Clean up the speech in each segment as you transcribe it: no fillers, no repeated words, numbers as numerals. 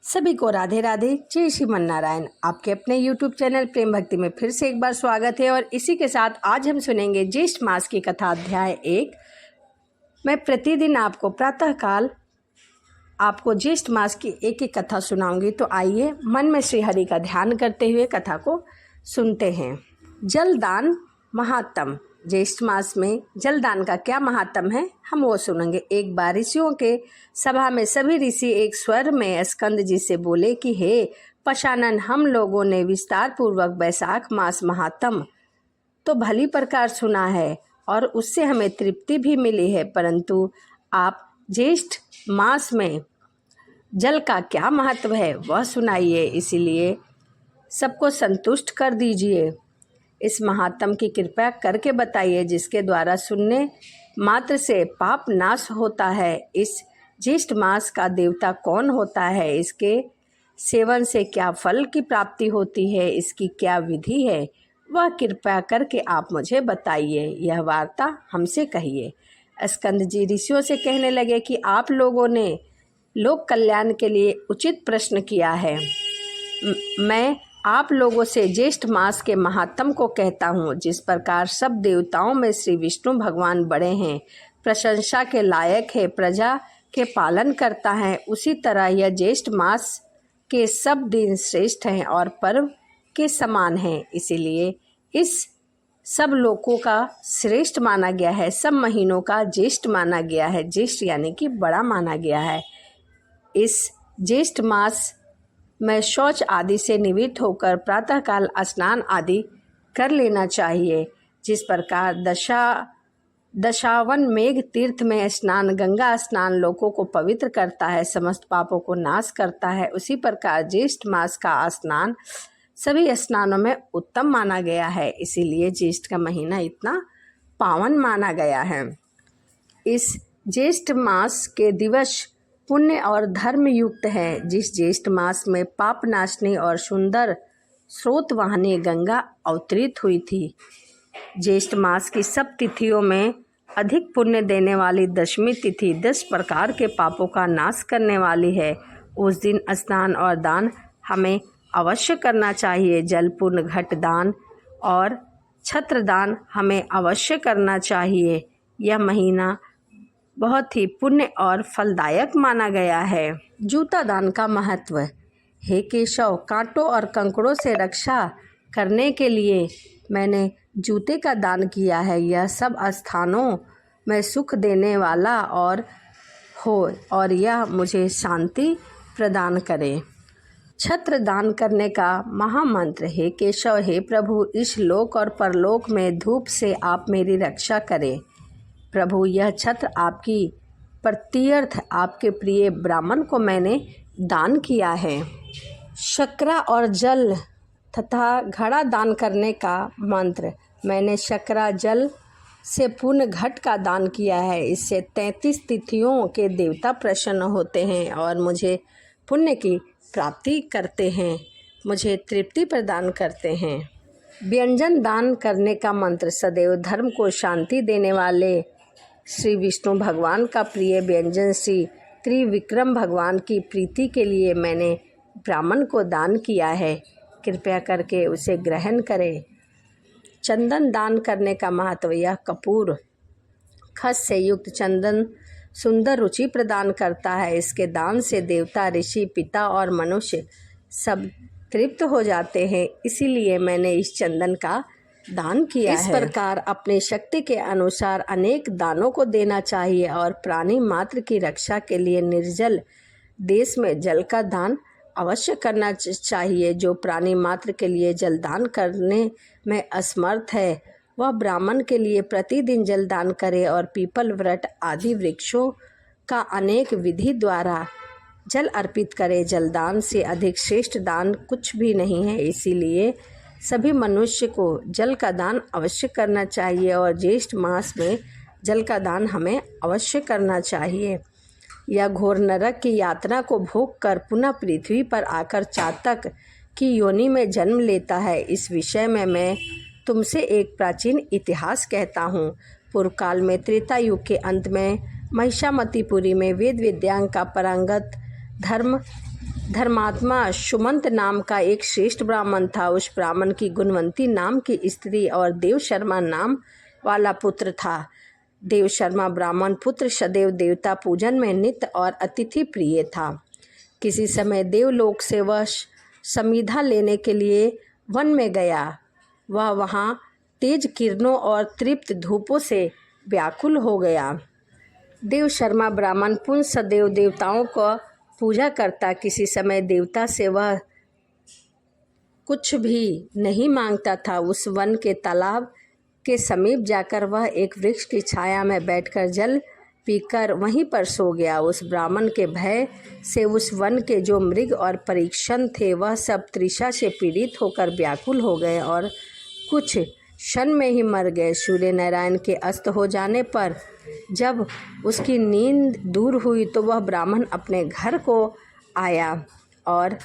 सभी को राधे राधे, जय श्रीमन नारायण। आपके अपने YouTube चैनल प्रेम भक्ति में फिर से एक बार स्वागत है और इसी के साथ आज हम सुनेंगे ज्येष्ठ मास की कथा अध्याय 1। मैं प्रतिदिन आपको प्रातःकाल आपको ज्येष्ठ मास की एक एक कथा सुनाऊंगी, तो आइए मन में श्री हरि का ध्यान करते हुए कथा को सुनते हैं। जलदान महात्म। ज्येष्ठ मास में जलदान का क्या महात्म है, हम वो सुनेंगे। एक बार ऋषियों के सभा में सभी ऋषि एक स्वर में स्कंद जी से बोले कि हे पशानन, हम लोगों ने विस्तार पूर्वक वैशाख मास महात्म तो भली प्रकार सुना है और उससे हमें तृप्ति भी मिली है, परंतु आप ज्येष्ठ मास में जल का क्या महत्व है वह सुनाइए, इसीलिए सबको संतुष्ट कर दीजिए। इस महात्म की कृपा करके बताइए, जिसके द्वारा सुनने मात्र से पाप नाश होता है। इस ज्येष्ठ मास का देवता कौन होता है, इसके सेवन से क्या फल की प्राप्ति होती है, इसकी क्या विधि है, वह कृपया करके आप मुझे बताइए। यह वार्ता हमसे कहिए। स्कंद जी ऋषियों से कहने लगे कि आप लोगों ने लोक कल्याण के लिए उचित प्रश्न किया है। मैं आप लोगों से ज्येष्ठ मास के महात्म को कहता हूँ। जिस प्रकार सब देवताओं में श्री विष्णु भगवान बड़े हैं, प्रशंसा के लायक है, प्रजा के पालन करता है, उसी तरह यह ज्येष्ठ मास के सब दिन श्रेष्ठ हैं और पर्व के समान हैं। इसीलिए इस सब लोकों का श्रेष्ठ माना गया है, सब महीनों का ज्येष्ठ माना गया है। ज्येष्ठ यानी कि बड़ा माना गया है। इस ज्येष्ठ मास में शौच आदि से निवृत्त होकर प्रातःकाल स्नान आदि कर लेना चाहिए। जिस प्रकार दशावन मेघ तीर्थ में स्नान, गंगा स्नान लोगों को पवित्र करता है, समस्त पापों को नाश करता है, उसी प्रकार ज्येष्ठ मास का स्नान सभी स्नानों में उत्तम माना गया है। इसीलिए ज्येष्ठ का महीना इतना पावन माना गया है। इस ज्येष्ठ मास के दिवस पुण्य और धर्म युक्त है। जिस ज्येष्ठ मास में पाप नाशनी और सुंदर स्रोत वाहनी गंगा अवतरित हुई थी। ज्येष्ठ मास की सब तिथियों में अधिक पुण्य देने वाली दशमी तिथि 10 प्रकार के पापों का नाश करने वाली है। उस दिन स्नान और दान हमें अवश्य करना चाहिए। जल पूर्ण घट दान और छत्र दान हमें अवश्य करना चाहिए। यह महीना बहुत ही पुण्य और फलदायक माना गया है। जूता दान का महत्व। हे केशव, कांटों और कंकड़ों से रक्षा करने के लिए मैंने जूते का दान किया है। यह सब स्थानों में सुख देने वाला और यह मुझे शांति प्रदान करे। छत्र दान करने का महामंत्र। हे केशव, हे प्रभु, इस लोक और परलोक में धूप से आप मेरी रक्षा करें। प्रभु, यह छत्र आपकी प्रत्यर्थ आपके प्रिय ब्राह्मण को मैंने दान किया है। शर्करा और जल तथा घड़ा दान करने का मंत्र। मैंने शर्करा जल से पूर्ण घट का दान किया है। इससे 33 तिथियों के देवता प्रसन्न होते हैं और मुझे पुण्य की प्राप्ति करते हैं, मुझे तृप्ति प्रदान करते हैं। व्यंजन दान करने का मंत्र। सदैव धर्म को शांति देने वाले श्री विष्णु भगवान का प्रिय व्यंजन श्री त्रिविक्रम भगवान की प्रीति के लिए मैंने ब्राह्मण को दान किया है, कृपया करके उसे ग्रहण करें। चंदन दान करने का महत्व। यह कपूर खस से युक्त चंदन सुंदर रुचि प्रदान करता है। इसके दान से देवता, ऋषि, पिता और मनुष्य सब तृप्त हो जाते हैं। इसीलिए मैंने इस चंदन का दान किया है। इस प्रकार अपनी शक्ति के अनुसार अनेक दानों को देना चाहिए और प्राणी मात्र की रक्षा के लिए निर्जल देश में जल का दान अवश्य करना चाहिए। जो प्राणी मात्र के लिए जल दान करने में असमर्थ है, वह ब्राह्मण के लिए प्रतिदिन जल दान करे और पीपल, वृक्ष आदि वृक्षों का अनेक विधि द्वारा जल अर्पित करे। जलदान से अधिक श्रेष्ठ दान कुछ भी नहीं है। इसीलिए सभी मनुष्य को जल का दान अवश्य करना चाहिए और ज्येष्ठ मास में जल का दान हमें अवश्य करना चाहिए। यह घोर नरक की यातना को भोग कर पुनः पृथ्वी पर आकर चातक की योनि में जन्म लेता है। इस विषय में मैं तुमसे एक प्राचीन इतिहास कहता हूँ। पूर्व काल में त्रेता युग के अंत में महिषामतीपुरी में वेद विद्यांग का पारंगत धर्मात्मा सुमंत नाम का एक श्रेष्ठ ब्राह्मण था। उस ब्राह्मण की गुणवंती नाम की स्त्री और देव शर्मा नाम वाला पुत्र था। देव शर्मा ब्राह्मण पुत्र सदैव देवता पूजन में नित्य और अतिथि प्रिय था। किसी समय देवलोक से वह समिधा लेने के लिए वन में गया। वह वहाँ तेज किरणों और तृप्त धूपों से व्याकुल हो गया। देव शर्मा ब्राह्मण पुनः सदैव देवताओं को पूजा करता। किसी समय देवता से वह कुछ भी नहीं मांगता था। उस वन के तालाब के समीप जाकर वह एक वृक्ष की छाया में बैठकर जल पीकर वहीं पर सो गया। उस ब्राह्मण के भय से उस वन के जो मृग और परीक्षण थे वह सब तृषा से पीड़ित होकर व्याकुल हो गए और कुछ क्षण में ही मर गए। सूर्य नारायण के अस्त हो जाने पर जब उसकी नींद दूर हुई तो वह ब्राह्मण अपने घर को आया और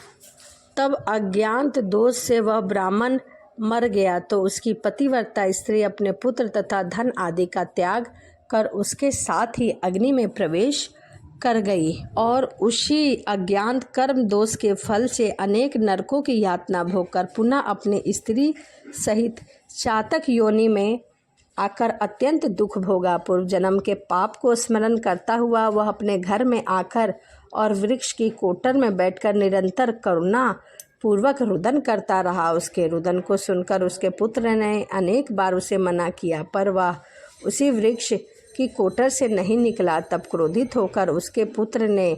तब अज्ञात दोष से वह ब्राह्मण मर गया तो उसकी पतिव्रता स्त्री अपने पुत्र तथा धन आदि का त्याग कर उसके साथ ही अग्नि में प्रवेश कर गई और उसी अज्ञात कर्म दोष के फल से अनेक नरकों की यातना भोगकर पुनः अपने स्त्री सहित चातक योनि में आकर अत्यंत दुख भोगा। पूर्व जन्म के पाप को स्मरण करता हुआ वह अपने घर में आकर और वृक्ष की कोटर में बैठकर निरंतर करुणा पूर्वक रुदन करता रहा। उसके रुदन को सुनकर उसके पुत्र ने अनेक बार उसे मना किया पर वह उसी वृक्ष की कोटर से नहीं निकला। तब क्रोधित होकर उसके पुत्र ने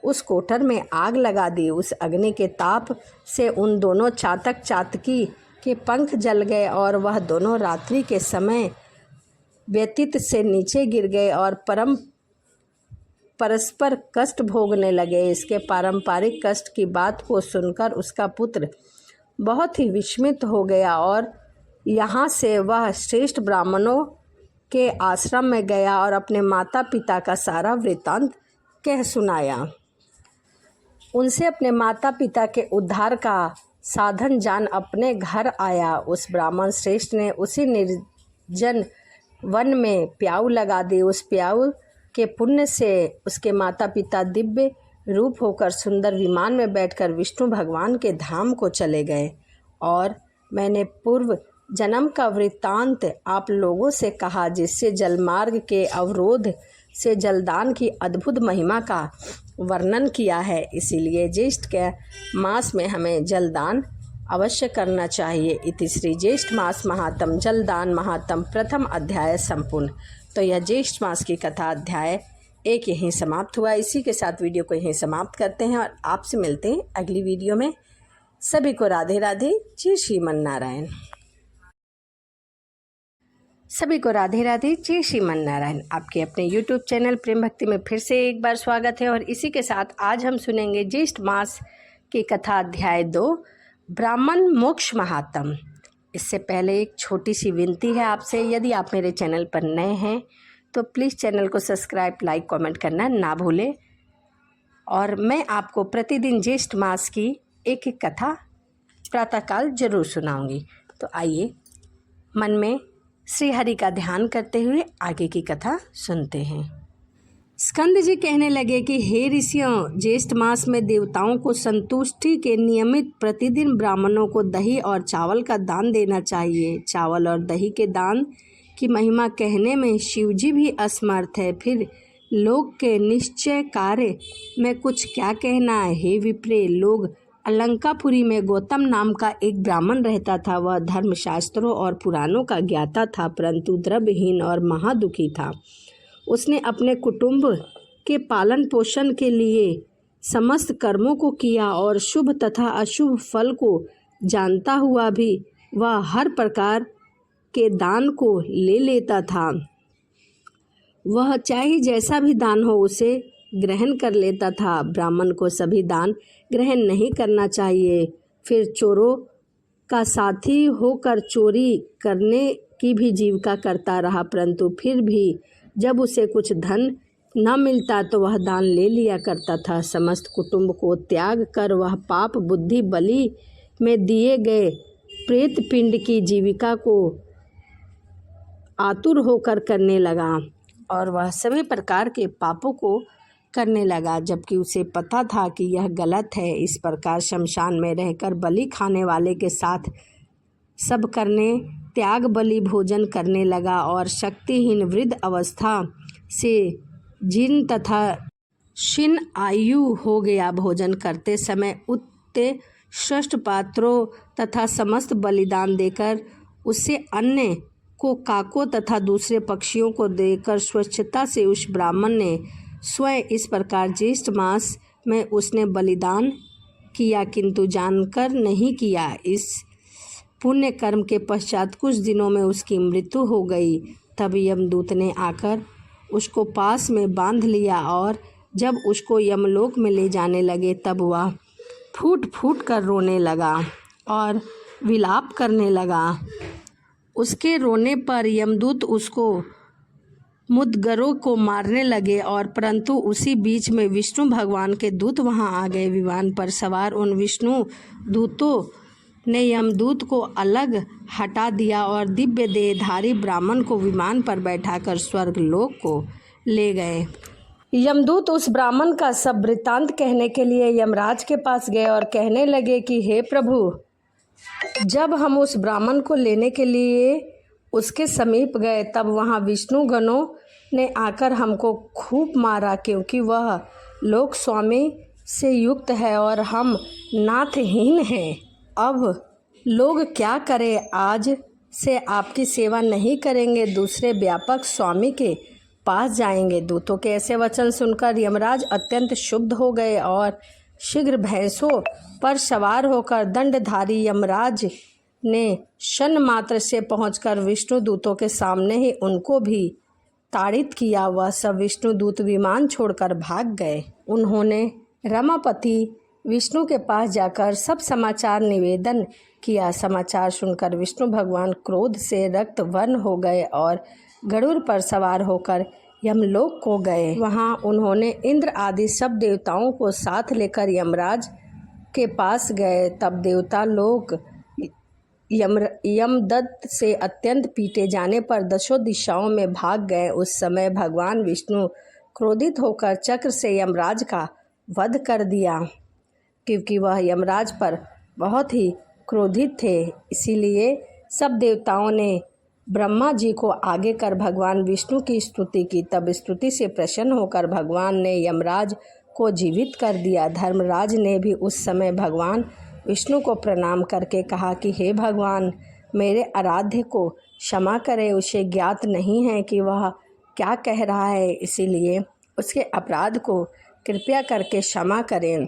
उस कोटर में आग लगा दी। उस अग्नि के ताप से उन दोनों चातक चातकी के पंख जल गए और वह दोनों रात्रि के समय व्यतीत से नीचे गिर गए और परस्पर कष्ट भोगने लगे। इसके पारंपरिक कष्ट की बात को सुनकर उसका पुत्र बहुत ही विस्मित हो गया और यहाँ से वह श्रेष्ठ ब्राह्मणों के आश्रम में गया और अपने माता पिता का सारा वृत्तांत कह सुनाया। उनसे अपने माता पिता के उद्धार का साधन जान अपने घर आया। उस ब्राह्मण श्रेष्ठ ने उसी निर्जन वन में प्याऊ लगा दी। उस प्याऊ के पुण्य से उसके माता पिता दिव्य रूप होकर सुंदर विमान में बैठकर विष्णु भगवान के धाम को चले गए। और मैंने पूर्व जन्म का वृत्तांत आप लोगों से कहा जिससे जलमार्ग के अवरोध से जलदान की अद्भुत महिमा का वर्णन किया है। इसीलिए ज्येष्ठ के मास में हमें जलदान अवश्य करना चाहिए। इति श्री ज्येष्ठ मास महात्म जलदान महात्म प्रथम अध्याय संपूर्ण। तो यह ज्येष्ठ मास की कथा अध्याय 1 यहीं समाप्त हुआ। इसी के साथ वीडियो को यहीं समाप्त करते हैं और आपसे मिलते हैं अगली वीडियो में। सभी को राधे राधे, जय श्रीमन नारायण। सभी को राधे राधे, जय श्रीमन नारायण। आपके अपने YouTube चैनल प्रेम भक्ति में फिर से एक बार स्वागत है और इसी के साथ आज हम सुनेंगे ज्येष्ठ मास की कथा अध्याय 2 ब्राह्मण मोक्ष महात्म। इससे पहले एक छोटी सी विनती है आपसे, यदि आप मेरे चैनल पर नए हैं तो प्लीज़ चैनल को सब्सक्राइब लाइक कमेंट करना ना भूलें। और मैं आपको प्रतिदिन ज्येष्ठ मास की एक एक कथा प्रातःकाल जरूर सुनाऊंगी। तो आइए मन में श्री हरि का ध्यान करते हुए आगे की कथा सुनते हैं। स्कंद जी कहने लगे कि हे ऋषियों, ज्येष्ठ मास में देवताओं को संतुष्टि के नियमित प्रतिदिन ब्राह्मणों को दही और चावल का दान देना चाहिए। चावल और दही के दान की महिमा कहने में शिवजी भी असमर्थ है, फिर लोक के निश्चय कार्य में कुछ क्या कहना है। हे विप्रे, लोग अलंकापुरी में गौतम नाम का एक ब्राह्मण रहता था। वह धर्मशास्त्रों और पुराणों का ज्ञाता था, परंतु द्रव्यहीन और महादुखी था। उसने अपने कुटुंब के पालन पोषण के लिए समस्त कर्मों को किया और शुभ तथा अशुभ फल को जानता हुआ भी वह हर प्रकार के दान को ले लेता था। वह चाहे जैसा भी दान हो उसे ग्रहण कर लेता था। ब्राह्मण को सभी दान ग्रहण नहीं करना चाहिए। फिर चोरों का साथी होकर चोरी करने की भी जीविका करता रहा, परंतु फिर भी जब उसे कुछ धन न मिलता तो वह दान ले लिया करता था। समस्त कुटुंब को त्याग कर वह पाप बुद्धि बलि में दिए गए प्रेत पिंड की जीविका को आतुर होकर करने लगा और वह सभी प्रकार के पापों को करने लगा, जबकि उसे पता था कि यह गलत है। इस प्रकार शमशान में रहकर बलि खाने वाले के साथ सब करने त्याग बलि भोजन करने लगा और शक्तिहीन वृद्ध अवस्था से जीर्ण तथा क्षीण आयु हो गया। भोजन करते समय उत्कृष्ट पात्रों तथा समस्त बलिदान देकर उससे अन्य को काकों तथा दूसरे पक्षियों को देकर स्वच्छता से उस ब्राह्मण ने स्वयं इस प्रकार ज्येष्ठ मास में उसने बलिदान किया, किंतु जानकर नहीं किया। इस पुण्य कर्म के पश्चात कुछ दिनों में उसकी मृत्यु हो गई। तब यमदूत ने आकर उसको पास में बांध लिया और जब उसको यमलोक में ले जाने लगे तब वह फूट फूट कर रोने लगा और विलाप करने लगा। उसके रोने पर यमदूत उसको मुद्गरों को मारने लगे और परंतु उसी बीच में विष्णु भगवान के दूत वहां आ गए। विमान पर सवार उन विष्णु दूतों ने यमदूत को अलग हटा दिया और दिव्य देहधारी ब्राह्मण को विमान पर बैठाकर स्वर्ग लोक को ले गए। यमदूत उस ब्राह्मण का सब वृत्तांत कहने के लिए यमराज के पास गए और कहने लगे कि हे प्रभु, जब हम उस ब्राह्मण को लेने के लिए उसके समीप गए तब वहाँ विष्णु गणों ने आकर हमको खूब मारा, क्योंकि वह लोक स्वामी से युक्त है और हम नाथहीन हैं। अब लोग क्या करें, आज से आपकी सेवा नहीं करेंगे, दूसरे व्यापक स्वामी के पास जाएंगे। दूतों के ऐसे वचन सुनकर यमराज अत्यंत क्षुब्ध हो गए और शीघ्र भैंसों पर सवार होकर दंडधारी यमराज ने क्षण मात्र से पहुंचकर विष्णु दूतों के सामने ही उनको भी ताड़ित किया। वह सब विष्णु दूत विमान छोड़कर भाग गए। उन्होंने रमापति विष्णु के पास जाकर सब समाचार निवेदन किया। समाचार सुनकर विष्णु भगवान क्रोध से रक्त वर्ण हो गए और गरुड़ पर सवार होकर यमलोक को गए। वहां उन्होंने इंद्र आदि सब देवताओं को साथ लेकर यमराज के पास गए। तब देवता लोग यमदत्त से अत्यंत पीटे जाने पर दशों दिशाओं में भाग गए। उस समय भगवान विष्णु क्रोधित होकर चक्र से यमराज का वध कर दिया, क्योंकि वह यमराज पर बहुत ही क्रोधित थे। इसीलिए सब देवताओं ने ब्रह्मा जी को आगे कर भगवान विष्णु की स्तुति की। तब स्तुति से प्रसन्न होकर भगवान ने यमराज को जीवित कर दिया। धर्मराज ने भी उस समय भगवान विष्णु को प्रणाम करके कहा कि हे भगवान, मेरे आराध्य को क्षमा करें, उसे ज्ञात नहीं है कि वह क्या कह रहा है, इसीलिए उसके अपराध को कृपया करके क्षमा करें।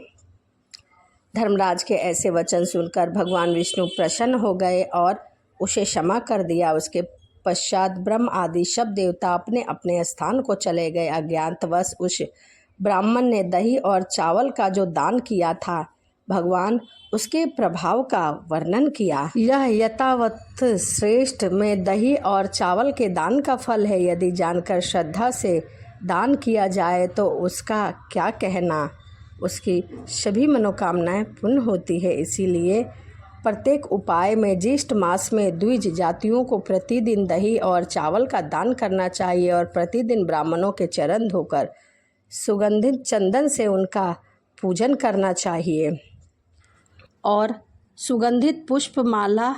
धर्मराज के ऐसे वचन सुनकर भगवान विष्णु प्रसन्न हो गए और उसे क्षमा कर दिया। उसके पश्चात ब्रह्म आदि सब देवता अपने अपने स्थान को चले गए। अज्ञातवश उस ब्राह्मण ने दही और चावल का जो दान किया था, भगवान उसके प्रभाव का वर्णन किया। यह यथावत श्रेष्ठ में दही और चावल के दान का फल है। यदि जानकर श्रद्धा से दान किया जाए तो उसका क्या कहना, उसकी सभी मनोकामनाएं पूर्ण होती है। इसीलिए प्रत्येक उपाय में ज्येष्ठ मास में द्विज जातियों को प्रतिदिन दही और चावल का दान करना चाहिए और प्रतिदिन ब्राह्मणों के चरण धोकर सुगंधित चंदन से उनका पूजन करना चाहिए और सुगंधित पुष्प माला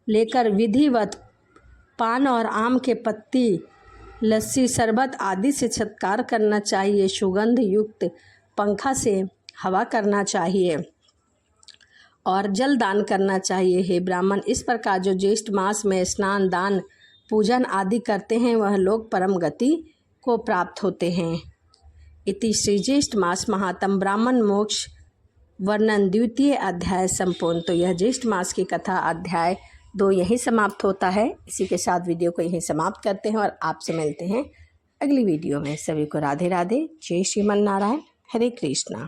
लेकर विधिवत पान और आम के पत्ती, लस्सी, शरबत आदि से सत्कार करना चाहिए। सुगंध युक्त पंखा से हवा करना चाहिए और जल दान करना चाहिए। हे ब्राह्मण, इस प्रकार जो ज्येष्ठ मास में स्नान, दान, पूजन आदि करते हैं वह लोग परम गति को प्राप्त होते हैं। इति श्री ज्येष्ठ मास महात्म ब्राह्मण मोक्ष वर्णन द्वितीय अध्याय संपूर्ण। तो यह ज्येष्ठ मास की कथा अध्याय 2 यहीं समाप्त होता है। इसी के साथ वीडियो को यहीं समाप्त करते हैं और आपसे मिलते हैं अगली वीडियो में। सभी को राधे राधे। जय श्रीमन नारायण। हरे कृष्णा।